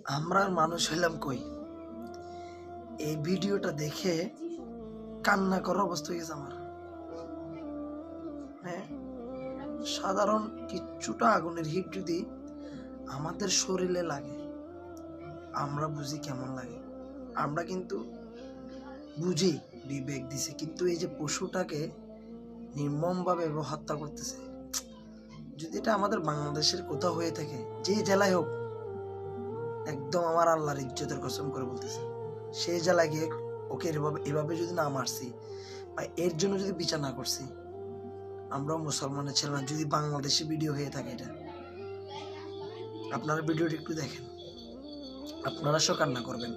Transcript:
আমরা মানুষ হইলাম কই? এই ভিডিওটা দেখে কান্না করার অবস্থা হয়ে গেছে আমার। হ্যাঁ, সাধারণ কিচ্ছুটা আগুনের হিট যদি আমাদের শরীরে লাগে, আমরা বুঝি কেমন লাগে। আমরা কিন্তু বুঝি বিবেক দিছে, কিন্তু এই যে পশুটাকে নির্মমভাবে হত্যা করতেছে, যদি এটা আমাদের বাংলাদেশের কোথাও হয়ে থাকে, যে জেলায় হোক, একদম আমার আল্লাহর ইজ্জতের কসম করে বলতেছে, সেই জেলায় গিয়ে ওকে এভাবে যদি না মারছি বা এর জন্য যদি বিচার না করছি, আমরাও মুসলমানের ছিলাম না। যদি বাংলাদেশি ভিডিও হয়ে থাকে এটা, আপনারা ভিডিওটা একটু দেখেন, আপনারা সব কান্না করবেন।